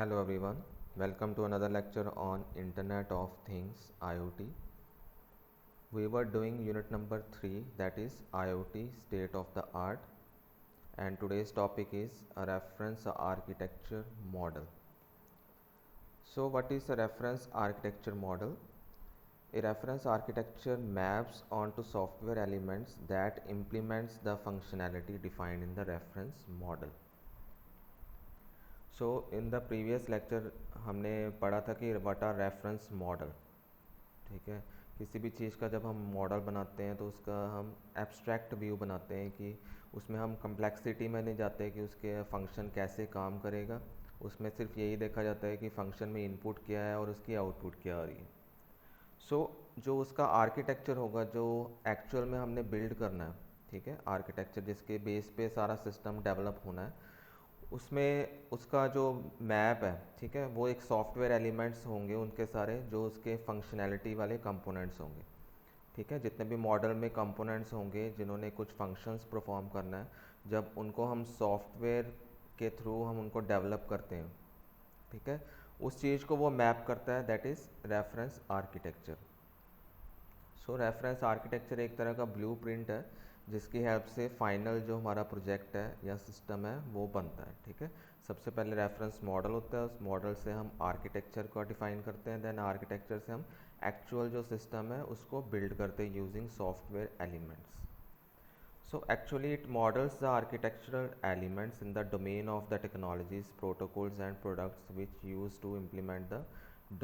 Hello everyone, welcome to another lecture on Internet of Things IoT. We were doing unit number 3, that is IoT state of the art, and today's topic is a reference architecture model. So what is a reference architecture model? A reference architecture maps onto software elements that implements the functionality defined in the reference model. So in the previous lecture हमने पढ़ा था कि what are reference model. ठीक है, किसी भी चीज़ का जब हम मॉडल बनाते हैं तो उसका हम एब्स्ट्रैक्ट व्यू बनाते हैं कि उसमें हम कम्प्लेक्सिटी में नहीं जाते कि उसके फंक्शन कैसे काम करेगा। उसमें सिर्फ यही देखा जाता है कि फंक्शन में इनपुट क्या है और उसकी आउटपुट क्या आ रही है। सो जो उसका आर्किटेक्चर होगा जो एक्चुअल में हमने बिल्ड करना है, ठीक है, आर्किटेक्चर जिसके बेस पे सारा सिस्टम डेवलप होना है, उसमें उसका जो मैप है, ठीक है, वो एक सॉफ्टवेयर एलिमेंट्स होंगे उनके सारे जो उसके फंक्शनैलिटी वाले कंपोनेंट्स होंगे। ठीक है, जितने भी मॉडल में कंपोनेंट्स होंगे जिन्होंने कुछ फंक्शंस परफॉर्म करना है, जब उनको हम सॉफ्टवेयर के थ्रू हम उनको डेवलप करते हैं, ठीक है, उस चीज़ को वो मैप करता है, that is reference architecture. So reference architecture एक तरह का ब्लूप्रिंट है जिसकी हेल्प से फाइनल जो हमारा प्रोजेक्ट है या सिस्टम है वो बनता है। ठीक है, सबसे पहले रेफरेंस मॉडल होता है, उस मॉडल से हम आर्किटेक्चर को डिफाइन करते हैं, देन आर्किटेक्चर से हम एक्चुअल जो सिस्टम है उसको बिल्ड करते हैं using software elements. So actually it models the architectural elements in the domain of the technologies, protocols and products which used to implement the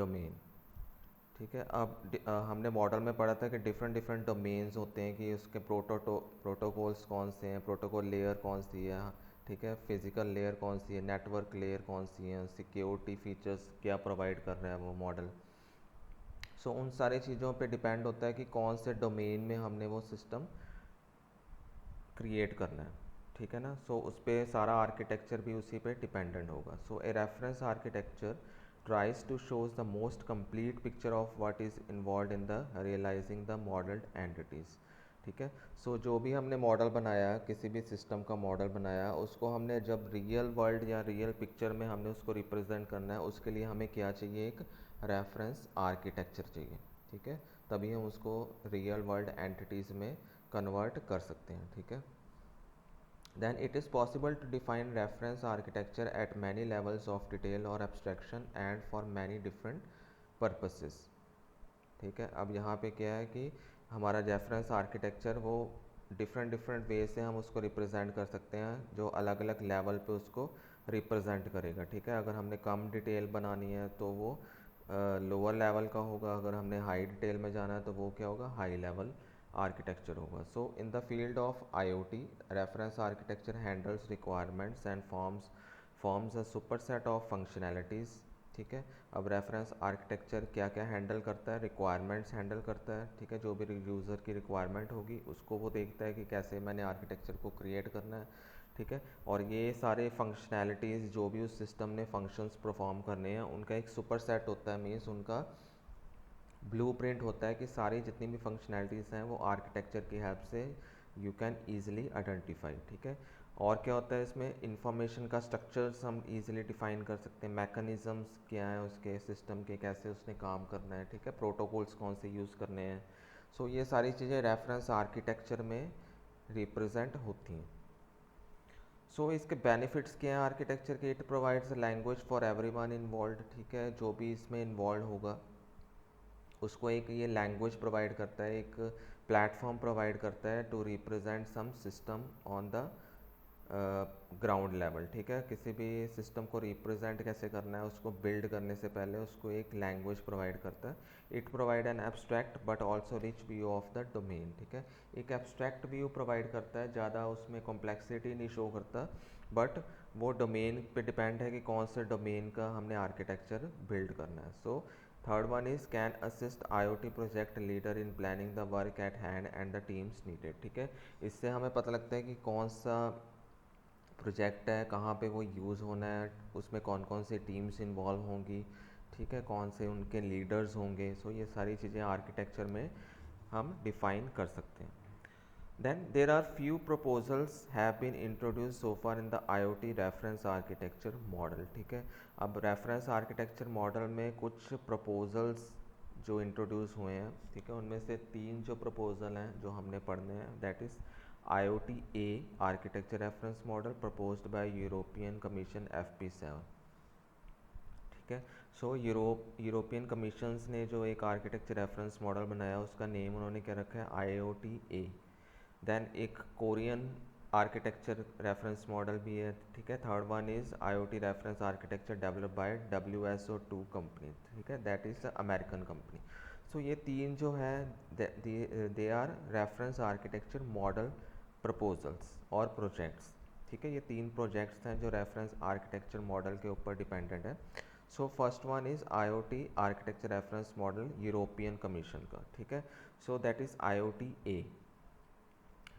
domain. ठीक है, अब हमने मॉडल में पढ़ा था कि डिफरेंट डोमेन्स होते हैं कि उसके प्रोटोकॉल्स कौन से हैं, प्रोटोकॉल लेयर कौन सी है, ठीक है, फिजिकल लेयर कौन सी है, नेटवर्क लेयर कौन सी है, सिक्योरिटी फीचर्स क्या प्रोवाइड कर रहा है वो मॉडल। सो उन सारी चीज़ों पे डिपेंड होता है कि कौन से डोमेन में हमने वो सिस्टम क्रिएट करना है। ठीक है ना, सो उस पर सारा आर्किटेक्चर भी उसी पे डिपेंडेंट होगा। So a reference architecture tries to shows the most complete picture of what is involved in the realizing the modeled entities। ठीक है, सो जो भी हमने मॉडल बनाया, किसी भी सिस्टम का मॉडल बनाया, उसको हमने जब रियल वर्ल्ड या रियल पिक्चर में हमने उसको रिप्रेजेंट करना है, उसके लिए हमें क्या चाहिए, एक रेफरेंस आर्किटेक्चर चाहिए। ठीक है, तभी हम उसको रियल वर्ल्ड एंटिटीज़ में कन्वर्ट कर सकते हैं। ठीक है, then it is possible to define reference architecture at many levels of detail or abstraction and for many different purposes। ठीक है, अब यहाँ पे क्या है कि हमारा रेफरेंस आर्किटेक्चर वो डिफरेंट वे से हम उसको रिप्रेजेंट कर सकते हैं जो अलग अलग लेवल पे उसको रिप्रेजेंट करेगा। ठीक है, अगर हमने कम डिटेल बनानी है तो वो लोअर लेवल का होगा, अगर हमने हाई डिटेल में जाना है तो वो क्या होगा, हाई लेवल आर्किटेक्चर होगा। So in the field of IoT, reference architecture handles requirements and forms a superset of functionalities. ठीक है, अब रेफरेंस आर्किटेक्चर क्या क्या हैंडल करता है, रिक्वायरमेंट्स हैंडल करता है। ठीक है, जो भी यूज़र की रिक्वायरमेंट होगी उसको वो देखता है कि कैसे मैंने आर्किटेक्चर को क्रिएट करना है। ठीक है, और ये सारे फंक्शनैलिटीज़ जो भी उस सिस्टम ने फंक्शंस परफॉर्म करने हैं उनका एक सुपर सेट होता है, मीन्स उनका ब्लूप्रिंट होता है कि सारी जितनी भी फंक्शनैलिटीज़ हैं वो आर्किटेक्चर की हेल्प से यू कैन ईजिली आइडेंटिफाई। ठीक है, और क्या होता है इसमें, इंफॉर्मेशन का स्ट्रक्चर्स हम इजीली डिफाइन कर सकते हैं, मैकेनिज़म्स क्या हैं उसके सिस्टम के, कैसे उसने काम करना है, ठीक है, प्रोटोकॉल्स कौन से यूज़ करने हैं। सो ये सारी चीज़ें रेफरेंस आर्किटेक्चर में रिप्रेजेंट होती हैं। सो इसके बेनिफिट्स क्या हैं आर्किटेक्चर के, it provides language for everyone involve. ठीक है, जो भी इसमें इन्वॉल्व होगा उसको एक ये लैंग्वेज प्रोवाइड करता है, एक प्लेटफॉर्म प्रोवाइड करता है to represent some system on the ground level. ठीक है, किसी भी सिस्टम को रिप्रेजेंट कैसे करना है, उसको बिल्ड करने से पहले उसको एक लैंग्वेज प्रोवाइड करता है। It provide an abstract but also rich view of the domain. ठीक है, एक एब्स्ट्रैक्ट व्यू प्रोवाइड करता है, ज़्यादा उसमें कॉम्प्लेक्सिटी नहीं शो करता, बट वो डोमेन पे डिपेंड है कि कौन से डोमेन का हमने आर्किटेक्चर बिल्ड करना है। So third one is can assist IoT project leader in planning the work at hand and the teams needed. ठीक है, इससे हमें पता लगता है कि कौन सा प्रोजेक्ट है, कहाँ पे वो यूज़ होना है, उसमें कौन कौन सी टीम्स इन्वॉल्व होंगी, ठीक है, कौन से उनके लीडर्स होंगे। सो ये सारी चीज़ें आर्किटेक्चर में हम डिफ़ाइन कर सकते हैं। Then there are few proposals have been introduced so far in the IoT reference architecture model. ठीक है, अब reference architecture model में कुछ proposals जो इंट्रोड्यूस हुए हैं, ठीक है, उनमें से 3 जो प्रपोजल हैं जो हमने पढ़ने हैं, that is IoT A architecture reference model proposed by European commission FP7, ठीक है। सो यूरोपियन कमीशंस ने जो एक आर्किटेक्चर रेफरेंस मॉडल बनाया उसका नेम उन्होंने क्या रखा है, IoT A। देन एक कोरियन आर्किटेक्चर रेफरेंस मॉडल भी है, ठीक है। Third one is IoT reference architecture develop by WSO2 company, ठीक है, that is American company. So ये 3 जो है they are reference architecture model proposals और प्रोजेक्ट्स, ठीक है। ये 3 प्रोजेक्ट्स हैं जो रेफरेंस आर्किटेक्चर मॉडल के ऊपर डिपेंडेंट है। So first one is IoT architecture reference model European Commission का, ठीक है। So that is IoT A।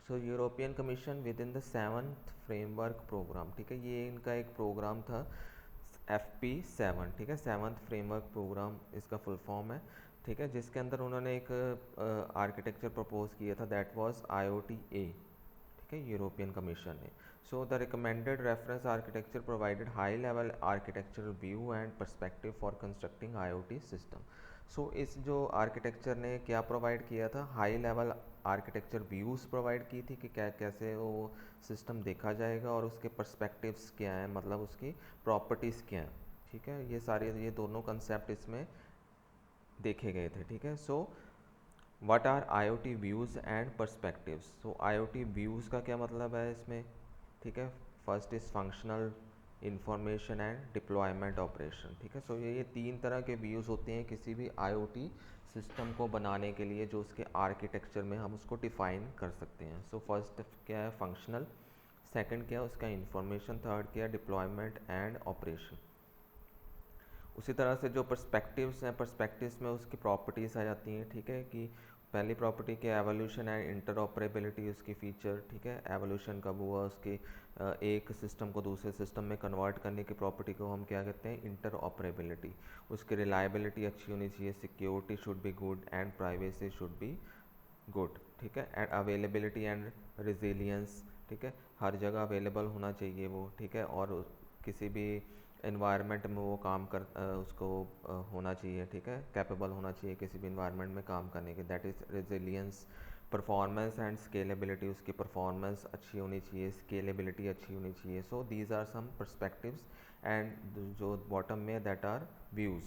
So European Commission within the 7th framework programme, ठीक है, ये इनका एक प्रोग्राम था FP7, ठीक है, 7th फ्रेमवर्क प्रोग्राम इसका फुल फॉर्म है, ठीक है, जिसके अंदर उन्होंने एक आर्किटेक्चर प्रपोज किया था, दैट वाज IoT A, ठीक है, यूरोपियन कमीशन ने। So the recommended reference architecture provided high level architectural view and perspective for constructing IoT system. So इस जो आर्किटेक्चर ने क्या प्रोवाइड किया था, high level architecture views provide की थी कि क्या कैसे वो सिस्टम देखा जाएगा और उसके पर्सपेक्टिव्स क्या हैं, मतलब उसकी प्रॉपर्टीज़ क्या हैं, ठीक है, ये दोनों कंसेप्ट इसमें देखे गए थे, ठीक है। So what are IoT views and perspectives. So IoT views का क्या मतलब है इसमें, ठीक है, first is functional, information and deployment operation, ठीक है। सो ये 3 तरह के व्यूज़ होते हैं किसी भी IoT सिस्टम को बनाने के लिए, जो उसके आर्किटेक्चर में हम उसको डिफ़ाइन कर सकते हैं। सो फर्स्ट क्या है, फंक्शनल, सेकंड क्या है उसका इंफॉर्मेशन, थर्ड क्या है डिप्लॉयमेंट एंड ऑपरेशन। उसी तरह से जो पर्सपेक्टिव्स हैं, पर्सपेक्टिव्स में उसकी प्रॉपर्टीज़ आ जाती हैं, ठीक है, कि पहली प्रॉपर्टी की एवोल्यूशन एंड इंटरऑपरेबिलिटी, उसकी फ़ीचर, ठीक है, एवोल्यूशन कब हुआ, उसकी एक सिस्टम को दूसरे सिस्टम में कन्वर्ट करने की प्रॉपर्टी को हम क्या कहते हैं, इंटरऑपरेबिलिटी। उसकी रिलायबिलिटी अच्छी होनी चाहिए, security should be good and privacy should be good, ठीक है, एंड अवेलेबिलिटी एंड रिजिलियंस, ठीक है, हर जगह अवेलेबल होना चाहिए वो, ठीक है, और किसी भी इन्वायरमेंट में वो काम कर उसको होना चाहिए, ठीक है, कैपेबल होना चाहिए किसी भी इन्वायरमेंट में काम करने के, that is resilience. Performance and scalability, उसकी परफॉर्मेंस अच्छी होनी चाहिए, स्केलेबिलिटी अच्छी होनी चाहिए। So these are some perspectives and जो बॉटम में that are views.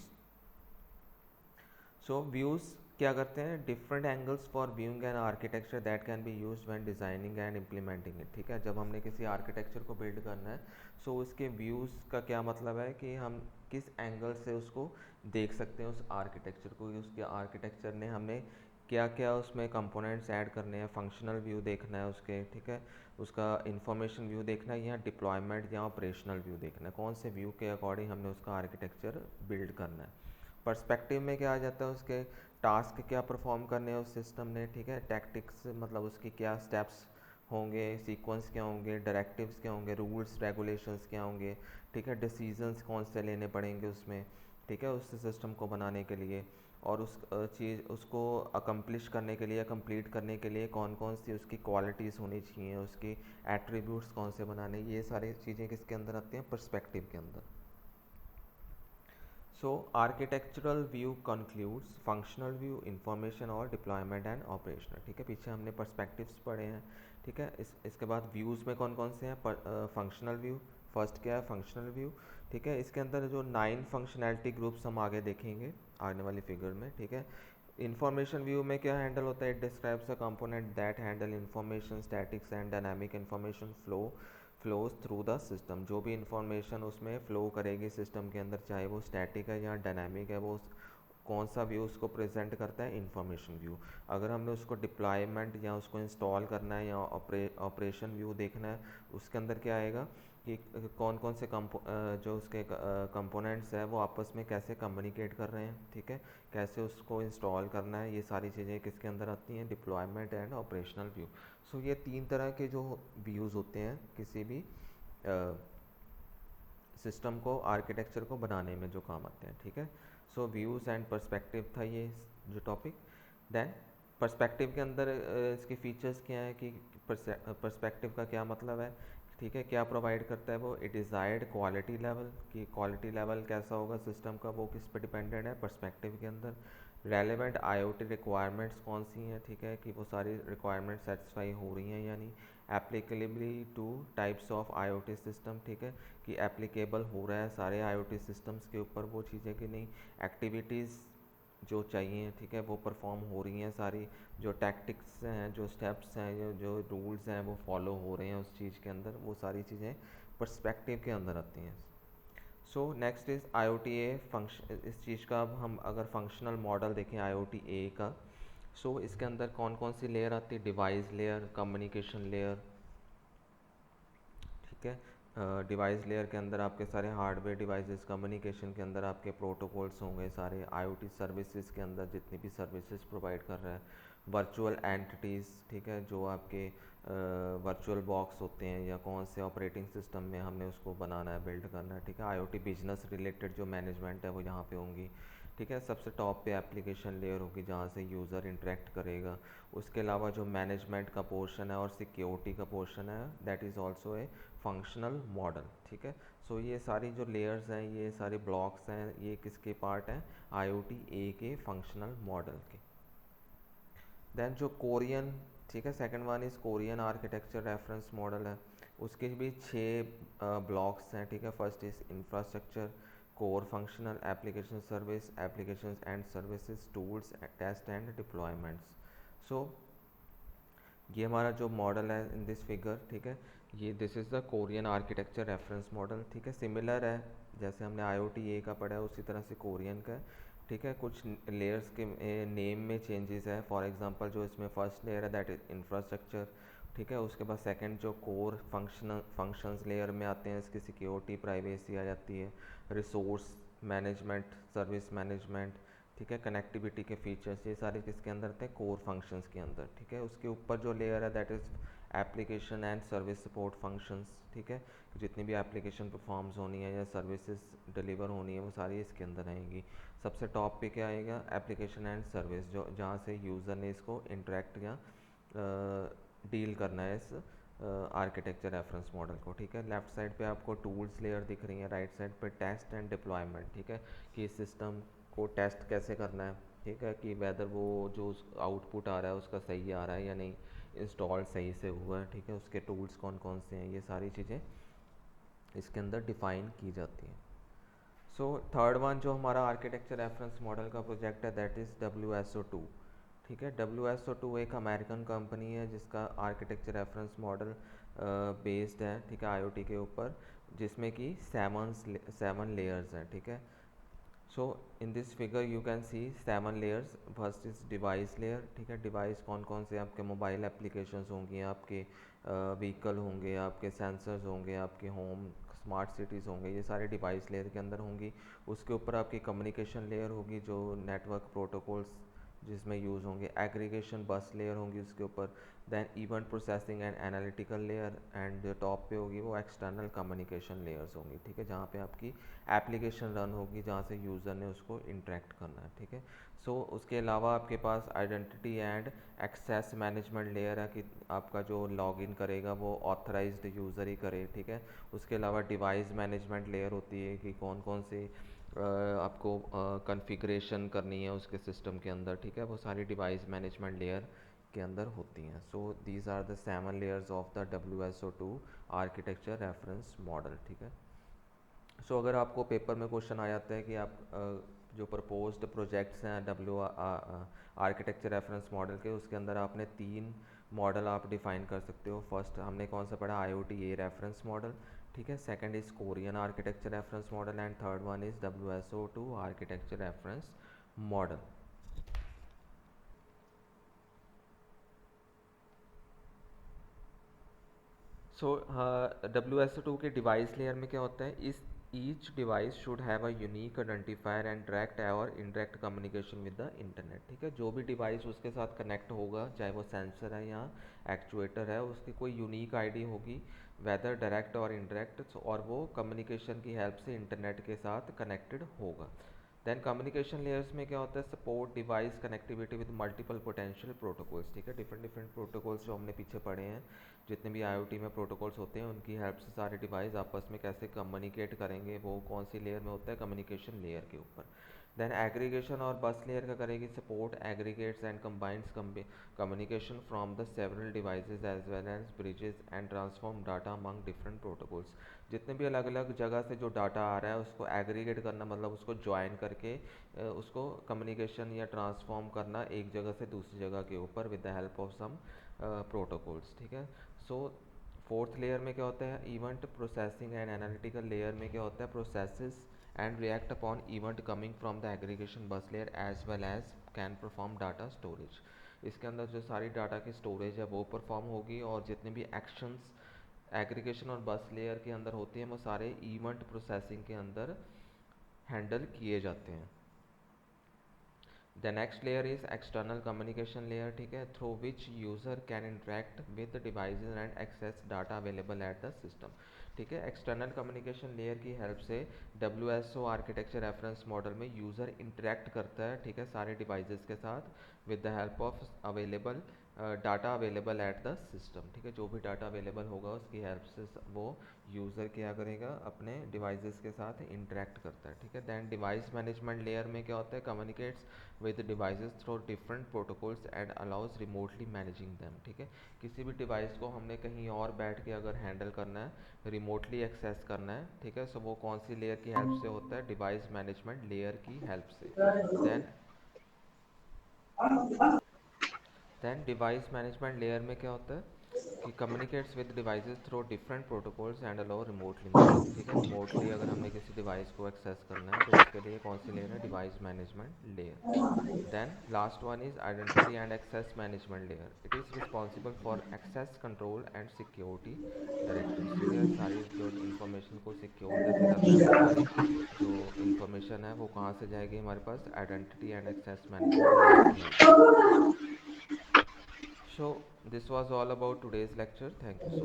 So views क्या करते हैं, different angles for viewing an architecture that can be used when designing and implementing it, ठीक है। जब हमने किसी आर्किटेक्चर को बिल्ड करना है, सो उसके व्यूज़ का क्या मतलब है कि हम किस एंगल से उसको देख सकते हैं उस आर्किटेक्चर को, उसके आर्किटेक्चर ने हमें क्या क्या उसमें कंपोनेंट्स ऐड करने हैं, फंक्शनल व्यू देखना है उसके, ठीक है, उसका इंफॉर्मेशन व्यू देखना है, या डिप्लॉयमेंट या ऑपरेशनल व्यू देखना है, कौन से व्यू के अकॉर्डिंग हमने उसका आर्किटेक्चर बिल्ड करना है। पर्सपेक्टिव में क्या आ जाता है, उसके टास्क क्या परफॉर्म करने हैं उस सिस्टम ने, ठीक है, टैक्टिक्स मतलब उसकी क्या स्टेप्स होंगे, सीक्वेंस क्या होंगे, डायरेक्टिव्स क्या होंगे, रूल्स रेगुलेशंस क्या होंगे, ठीक है, डिसीजंस कौन से लेने पड़ेंगे उसमें, ठीक है, उस सिस्टम को बनाने के लिए, और उस चीज़ उसको अकम्प्लिश करने के लिए, कंप्लीट करने के लिए कौन कौन सी उसकी क्वालिटीज़ होनी चाहिए, उसकी एट्रीब्यूट्स कौन से बनाने, ये सारी चीज़ें किसके अंदर आती हैं, पर्सपेक्टिव के अंदर। So architectural view concludes functional view, information और डिप्लॉयमेंट एंड ऑपरेशनल, ठीक है, पीछे हमने पर्सपेक्टिव्स पढ़े हैं, ठीक है। इसके बाद व्यूज़ में कौन कौन से हैं, फंक्शनल व्यू, फर्स्ट क्या है फंक्शनल व्यू, ठीक है, इसके अंदर जो 9 फंक्शनैलिटी ग्रुप्स हम आगे देखेंगे आने वाली फिगर में, ठीक है। इंफॉर्मेशन व्यू में क्या हैंडल होता है, it describes a component that handle information statics and dynamic information flows through the system, जो भी इंफॉर्मेशन उसमें फ़्लो करेगी सिस्टम के अंदर, चाहे वो स्टैटिक है या डायनामिक है, वो कौन सा व्यू उसको प्रेजेंट करता है, इंफॉर्मेशन व्यू। अगर हमने उसको डिप्लॉयमेंट या उसको इंस्टॉल करना है या ऑपरेशन व्यू देखना है, उसके अंदर क्या आएगा कि कौन कौन से जो उसके कंपोनेंट्स है वो आपस में कैसे कम्युनिकेट कर रहे हैं, ठीक है, कैसे उसको इंस्टॉल करना है, ये सारी चीज़ें किसके अंदर आती हैं, डिप्लॉयमेंट एंड ऑपरेशनल व्यू। सो ये 3 तरह के जो व्यूज़ होते हैं किसी भी सिस्टम को, आर्किटेक्चर को बनाने में जो काम आते हैं, ठीक है। सो व्यूज़ एंड पर्सपेक्टिव था ये जो टॉपिक। देन पर्सपेक्टिव के अंदर इसके फीचर्स क्या है कि पर्सपेक्टिव का क्या मतलब है, ठीक है, क्या प्रोवाइड करता है वो, ए डिज़ायर्ड क्वालिटी लेवल, कि क्वालिटी लेवल कैसा होगा सिस्टम का, वो किस पे डिपेंडेंट है, पर्सपेक्टिव के अंदर। रेलेवेंट आईओटी रिक्वायरमेंट्स कौन सी हैं, ठीक है, कि वो सारी रिक्वायरमेंट सेटिस्फाई हो रही हैं या नहीं। Applicability two types of IoT system, ठीक है, कि एप्लीकेबल हो रहा है सारे आईओटी सिस्टम्स के ऊपर वो चीज़ें कि नहीं। एक्टिविटीज़ जो चाहिए, ठीक है, वो परफॉर्म हो रही हैं सारी, जो टैक्टिक्स हैं, जो स्टेप्स हैं, जो रूल्स हैं वो फॉलो हो रहे हैं उस चीज़ के अंदर, वो सारी चीज़ें पर्सपेक्टिव के अंदर आती हैं। So next is IoT-A function. इस चीज़ का अब हम अगर फंक्शनल मॉडल देखें IoT-A का, सो इसके अंदर कौन कौन सी लेयर आती है, डिवाइस लेयर, कम्युनिकेशन लेयर, ठीक है। डिवाइस लेयर के अंदर आपके सारे हार्डवेयर डिवाइसेस, कम्युनिकेशन के अंदर आपके प्रोटोकॉल्स होंगे सारे, आईओटी सर्विसेज के अंदर जितनी भी सर्विसेज प्रोवाइड कर रहा है, वर्चुअल एंटिटीज़, ठीक है, जो आपके वर्चुअल बॉक्स होते हैं या कौन से ऑपरेटिंग सिस्टम में हमने उसको बनाना है, बिल्ड करना है, ठीक है। आईओटी बिजनेस रिलेटेड जो मैनेजमेंट है वो यहाँ पे होंगी, ठीक है। सबसे टॉप पे एप्लीकेशन लेयर होगी जहाँ से यूज़र इंटरेक्ट करेगा। उसके अलावा जो मैनेजमेंट का पोर्शन है और सिक्योरिटी का पोर्शन है, that is also a functional model, ठीक है। सो ये सारी जो लेयर्स हैं, ये सारे ब्लॉक्स हैं, ये किसके पार्ट हैं, IoT-A के फंक्शनल मॉडल के। देन जो कोरियन, ठीक है, second one is Korean architecture reference model है। उसके भी 6 ब्लॉक्स हैं, ठीक है। First is infrastructure, core functional, application service, application and services, tools, test and deployments. So ये हमारा जो मॉडल है इन दिस फिगर, ठीक है, ये this is the Korean architecture reference model, ठीक है। सिमिलर है, जैसे हमने IoT-A का पढ़ा है उसी तरह से कोरियन का है, ठीक है। कुछ लेयर्स के नेम में चेंजेस है। फॉर एग्जांपल जो इसमें फर्स्ट लेयर है दैट इज़ इंफ्रास्ट्रक्चर, ठीक है। उसके बाद सेकंड जो कोर फंक्शंस लेयर में आते हैं, इसकी सिक्योरिटी प्राइवेसी आ जाती है, रिसोर्स मैनेजमेंट, सर्विस मैनेजमेंट, ठीक है, कनेक्टिविटी के फीचर्स, ये सारे किसके अंदर थे, कोर फंक्शंस के अंदर, ठीक है। उसके ऊपर जो लेयर है that is application and service support functions, ठीक है, जितनी भी एप्लीकेशन परफॉर्म्स होनी है या सर्विसेज डिलीवर होनी है वो सारी इसके अंदर आएंगी। सबसे टॉप पे क्या आएगा, एप्लीकेशन एंड सर्विस, जो जहाँ से यूज़र ने इसको इंटरेक्ट या डील करना है इस आर्किटेक्चर रेफरेंस मॉडल को, ठीक है। लेफ्ट साइड पे आपको टूल्स लेयर दिख रही है, राइट साइड पे टेस्ट एंड डिप्लॉयमेंट, ठीक है, कि इस सिस्टम को टेस्ट कैसे करना है, ठीक है, कि वेदर वो जो आउटपुट आ रहा है उसका सही आ रहा है या नहीं, इंस्टॉल सही से हुआ है, ठीक है। उसके टूल्स कौन कौन से हैं, ये सारी चीज़ें इसके अंदर डिफ़ाइन की जाती हैं। सो थर्ड वन जो हमारा आर्किटेक्चर रेफरेंस मॉडल का प्रोजेक्ट है दैट इज़ WSO2, ठीक है। WSO2 एक अमेरिकन कंपनी है जिसका आर्किटेक्चर रेफरेंस मॉडल बेस्ड है, ठीक है, IoT के ऊपर, जिसमें कि 7 लेयर्स हैं, ठीक है। So in this figure you can see 7 layers. First is device layer, ठीक है। डिवाइस कौन कौन से, आपके मोबाइल एप्लीकेशंस होंगे, आपके व्हीकल होंगे, आपके सेंसर्स होंगे, आपके होम स्मार्ट सिटीज़ होंगे, ये सारे डिवाइस लेयर के अंदर होंगी। उसके ऊपर आपकी कम्युनिकेशन लेयर होगी जो नेटवर्क प्रोटोकॉल्स जिसमें यूज़ होंगे, एग्रीगेशन बस लेयर होंगी उसके ऊपर, then event processing and analytical layer, and जो टॉप पे होगी वो एक्सटर्नल कम्युनिकेशन लेयर्स होंगी, ठीक है, जहाँ पे आपकी एप्लीकेशन रन होगी जहाँ से यूज़र ने उसको इंटरेक्ट करना है, ठीक है। सो उसके अलावा आपके पास identity and access management layer है कि आपका जो लॉगिन करेगा वो ऑथराइज्ड यूज़र ही करे, ठीक है। उसके अलावा डिवाइस मैनेजमेंट लेयर होती है कि कौन कौन से आपको कॉन्फ़िगरेशन करनी है उसके सिस्टम के अंदर, ठीक है, वो सारी डिवाइस मैनेजमेंट लेयर के अंदर होती हैं। So these are the 7 layers of the WSO2 architecture reference model, ठीक है। सो अगर आपको पेपर में क्वेश्चन आ जाता है कि आप जो प्रपोज्ड प्रोजेक्ट्स हैं आर्किटेक्चर रेफरेंस मॉडल के, उसके अंदर आपने 3 मॉडल आप डिफाइन कर सकते हो। फर्स्ट हमने कौन सा पढ़ा, IoT-A रेफरेंस मॉडल, ठीक है। Second is Korean architecture reference model and third one is WSO2 architecture reference model. So WSO2 के डिवाइस लेयर में क्या होता है, इस each device should have a unique identifier and direct और indirect communication with the internet, ठीक है। जो भी डिवाइस उसके साथ कनेक्ट होगा, चाहे वो सेंसर है या एक्चुएटर है, उसकी कोई यूनिक आईडी होगी, वेदर डायरेक्ट और इनडायरेक्ट, और वो कम्युनिकेशन की हेल्प से इंटरनेट के साथ कनेक्टेड होगा। देन कम्युनिकेशन लेयर्स में क्या होता है, support device connectivity with multiple potential protocols, ठीक है, डिफरेंट डिफरेंट प्रोटोकॉल्स जो हमने पीछे पढ़े हैं, जितने भी आईओटी में प्रोटोकॉल्स होते हैं उनकी हेल्प से सारे डिवाइस आपस में कैसे कम्युनिकेट करेंगे, वो कौन सी लेयर में होता है, कम्युनिकेशन लेयर के ऊपर। देन एग्रीगेशन और बस लेयर का करेगी support aggregates and combines communication from the several devices as well as bridges and transform data among different protocols। जितने भी अलग अलग जगह से जो डाटा आ रहा है उसको एग्रीगेट करना, मतलब उसको ज्वाइन करके उसको कम्युनिकेशन या ट्रांसफॉर्म करना एक जगह से दूसरी जगह के ऊपर with the help of some protocols, ठीक है। सो फोर्थ लेयर में क्या होता है, event processing and analytical layer में क्या होता है, processes and react upon event coming from the aggregation bus layer as well as can perform data storage. इसके अंदर जो सारी डाटा की स्टोरेज है वो परफॉर्म होगी, और जितने भी एक्शंस एग्रीगेशन और बस लेयर के अंदर होते हैं वो सारे इवेंट प्रोसेसिंग के अंदर हैंडल किए जाते हैं। The next layer is external communication layer, ठीक है, through which user can interact with devices and access data available at the system, ठीक है। एक्सटर्नल कम्युनिकेशन लेयर की हेल्प से WSO आर्किटेक्चर रेफरेंस मॉडल में यूज़र इंटरेक्ट करता है, ठीक है, सारे डिवाइसेस के साथ with the help of available data available at the system, ठीक है, जो भी डाटा अवेलेबल होगा उसकी हेल्प से वो यूज़र क्या करेगा, अपने डिवाइसेस के साथ इंटरेक्ट करता है, ठीक है। दैन डिवाइस मैनेजमेंट लेयर में क्या होता है, communicates with devices through different protocols and allows remotely managing them, ठीक है। किसी भी डिवाइस को हमने कहीं और बैठ के अगर हैंडल करना है, रिमोटली एक्सेस करना है, ठीक है, सो वो कौन सी लेयर की हेल्प से होता है, डिवाइस मैनेजमेंट लेयर की हेल्प से। देन डिवाइस मैनेजमेंट लेयर में क्या होता है कि communicates with devices through different protocols and allow remotely managing, ठीक है, रिमोटली अगर हमने किसी डिवाइस को एक्सेस करना है तो उसके लिए कौन सी लेयर है, device management layer. Then last one is identity and access management layer, it is responsible for access control and security directives, ठीक है, सारी जो इन्फॉर्मेशन को सिक्योर कैसे करना है, वो सारी जो इन्फॉर्मेशन है वो कहाँ से जाएगी हमारे पास, identity and access management layer की हेल्प से। So this was all about today's lecture. Thank you so